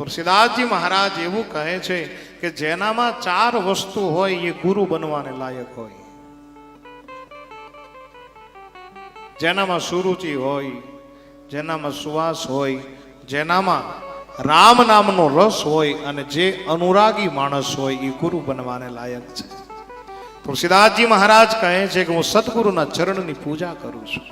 તુલસીદાસજી મહારાજ એવું કહે છે કે જેનામાં 4 વસ્તુ હોય એ ગુરુ બનવાને લાયક હોય. જેનામાં સુરુચિ હોય, જેનામાં સુવાસ હોય, જેનામાં રામ નામનો રસ હોય અને જે અનુરાગી માણસ હોય એ ગુરુ બનવાને લાયક છે. તુલસીદાસજી મહારાજ કહે છે કે હું સદગુરુના ચરણની પૂજા કરું છું.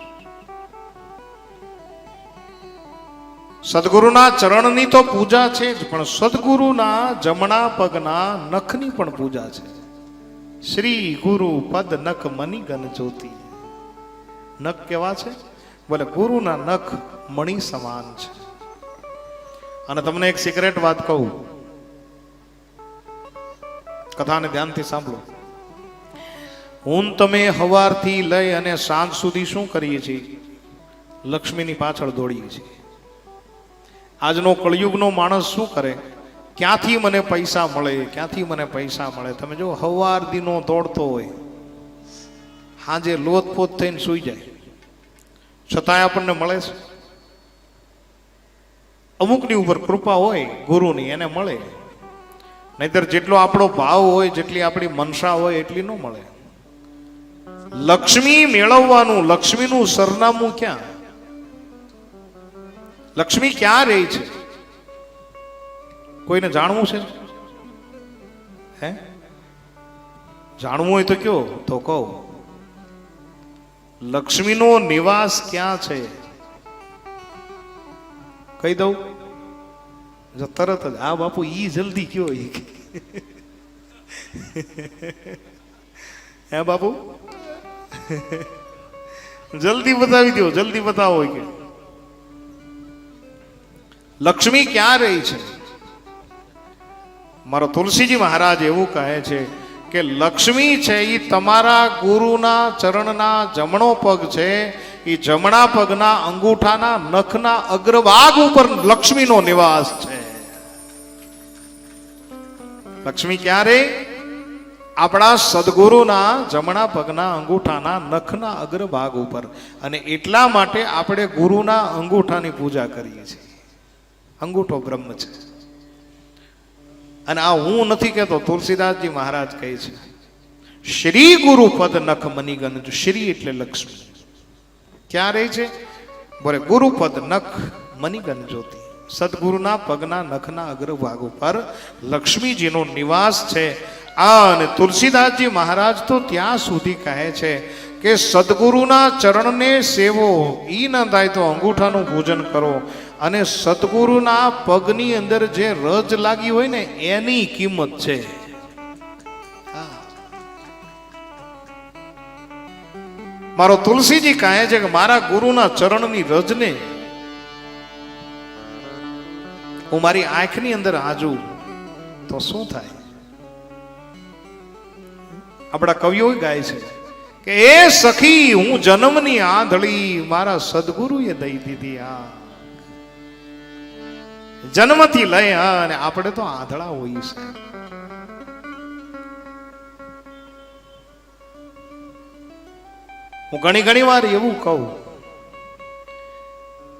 સદગુરુના ચરણની તો પૂજા છે જ, પણ સદગુરુના જમણા પગના નખની પણ પૂજા છે. શ્રી ગુરુ પદ નખ મની ગન જ્યોતિ. નખ કેવા છે? બોલે ગુરુના નખ મણી સમાન છે. અને તમને એક સિક્રેટ વાત કહું, કથાને ધ્યાનથી સાંભળો. હું તમે સવારથી લઈ અને સાંજ સુધી શું કરીએ છીએ? લક્ષ્મીની પાછળ દોડીએ છીએ. આજનો કળિયુગનો માણસ શું કરે? ક્યાંથી મને પૈસા મળે, ક્યાંથી મને પૈસા મળે. તમે જો સવાર દીનો દોડતો હોય, સાંજે લોથપોથ થઈને સૂઈ જાય, છતાંય આપણને મળે છે. અમુકની ઉપર કૃપા હોય ગુરુની, એને મળે. નહીતર જેટલો આપણો ભાવ હોય, જેટલી આપણી મનસા હોય એટલી ન મળે. લક્ષ્મી મેળવવાનું, લક્ષ્મીનું સરનામું ક્યાં? લક્ષ્મી ક્યાં રહી છે? કોઈને જાણવું છે? હે? જાણવું હોય તો કયો, તો કહો. લક્ષ્મીનો નિવાસ ક્યાં છે? કહી દઉં જો તરત જ. આ બાપુ ઈ જલ્દી કયો. હે બાપુ, જલ્દી બતાવી દો, જલ્દી બતાવો. કે લક્ષ્મી ક્યાં રહી છે? મારો તુલસીજી મહારાજ એવું કહે છે કે લક્ષ્મી છે એ તમારા ગુરુના ચરણના જમણો પગ છે. એ જમણા પગના અંગૂઠાના નખના અગ્રભાગ ઉપર લક્ષ્મીનો નિવાસ છે. લક્ષ્મી ક્યારે? આપણા સદગુરુના જમણા પગના અંગૂઠાના નખના અગ્રભાગ ઉપર. અને એટલા માટે આપણે ગુરુના અંગૂઠાની પૂજા કરીએ છીએ. અંગૂઠો બ્રહ્મ છે. અને આ હું નથી કહેતો, તુલસીદાસજી મહારાજ કહે છે શ્રી ગુરુ પદ નખ મનીગન. શ્રી એટલે લક્ષ્મી. ક્યાં રહે છે? બોલે ગુરુપદ નખ મનીગન જ્યોતિ. સદગુરુના પગના નખના અગ્રભાગ ઉપર લક્ષ્મીજીનો નિવાસ છે. અને તુલસીદાસજી મહારાજ તો ત્યાં સુધી કહે છે કે સદગુરુના ચરણને સેવો, ઈ ન થાય તો અંગૂઠાનું પૂજન કરો. અને સદગુરુના પગની અંદર જે રજ લાગી હોય ને એની કિંમત છે. મારો તુલસીજી કહે છે કે મારા ગુરુના ચરણની રજને હું મારી આંખની અંદર આજુ તો શું થાય? આપણા કવિઓ ગાય છે કે એ સખી હું જન્મની આંધળી મારા સદગુરુએ દઈ દીધી. આ જન્મથી લઈ અને આપણે તો આંધળા હોઈએ છે. હું ઘણી વાર એવું કહું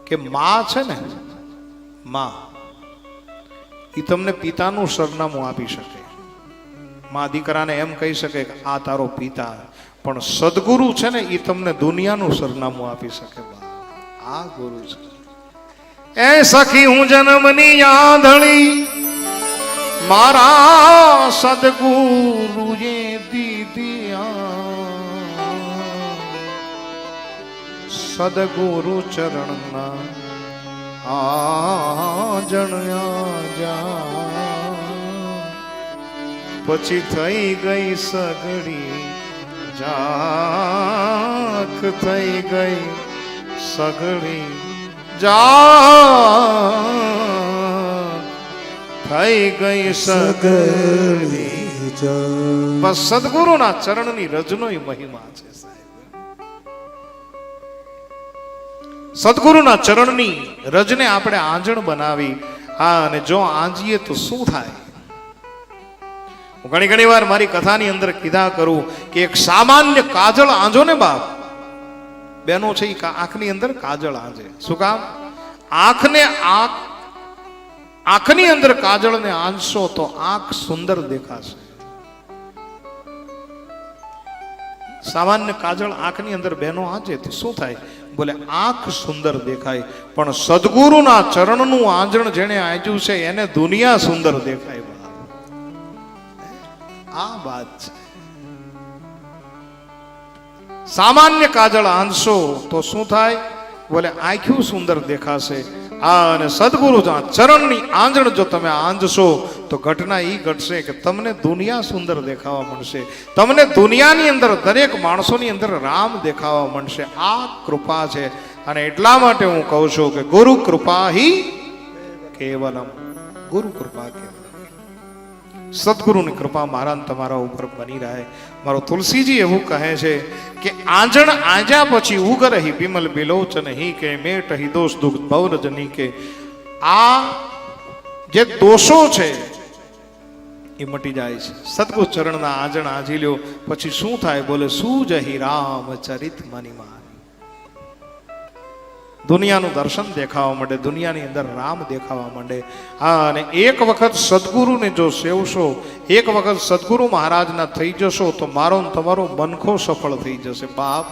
કે માં છે ને, માં એ તમને પિતાનું સરનામું આપી શકે. માં દીકરાને એમ કહી શકે કે આ તારો પિતા. પણ સદગુરુ છે ને એ તમને દુનિયાનું સરનામું આપી શકે. આ ગુરુ છે. એ સખી હું જન્મની આંધળી મારા સદગુરુએ દીધી. સદગુરુ ચરણના આજણ્યા જા. પછી થઈ ગઈ સગડી જાખ, થઈ ગઈ સગડી જાખ, થઈ ગઈ સગડી. બસ સદગુરુના ચરણની રજનો મહિમા છે. સદગુરુના ચરણની રજને આપણે આંજણ બનાવી. હા, અને જો આંજીએ તો શું થાય? હું ઘણી વાર મારી કથાની અંદર કીધા કરું કે એક સામાન્ય કાજળ આંજો ને બાપ, બેનો છે એ આંખની અંદર કાજળ આંજે. શું કામ? આંખને આંખની અંદર કાજળને આંચશો તો આંખ સુંદર દેખાશે. સામાન્ય કાજળ આંખની અંદર બેનો આંચે તો શું થાય? બોલે આંખ સુંદર દેખાય. પણ સદગુરુના ચરણનું આંજણ જેણે આંચ્યું છે એને દુનિયા સુંદર દેખાય. આ વાત છે. સામાન્ય કાજળ આંચશો તો શું થાય? બોલે આંખ્યું સુંદર દેખાશે. અને સદગુરુ ચરણની આંજણ જો તમે આંજશો તો ઘટના ઈ ઘટશે કે તમને દુનિયા સુંદર દેખાવા મળશે. તમને દુનિયાની અંદર દરેક માણસોની અંદર રામ દેખાવા મળશે. આ કૃપા છે. અને એટલા માટે હું કહું છું કે ગુરુ કૃપા હિ કેવલમ. ગુરુ કૃપા કેવલમ. સદગુરુની કૃપા મારા ને તમારા ઉપર બની રહે. મારો તુલસીજી એવું કહે છે કે આંજણ આંજા પછી ઉગર હી બિમલ બિલોચન હી કે મેટ હી દોષ દુઃખ ભવરજની કે. આ જે દોષો છે એ મટી જાય છે. સદગુરુ ચરણના આંજણ આંજી લ્યો પછી શું થાય? બોલે સૂજ હી રામ ચરિત મનીમાં. દુનિયાનું દર્શન દેખાવા માંડે, દુનિયાની અંદર રામ દેખાવા માંડે. અને એક વખત સદગુરુને જો સેવશો, એક વખત સદગુરુ મહારાજના થઈ જશો તો મારો તમારો મનખો સફળ થઈ જશે. બાપ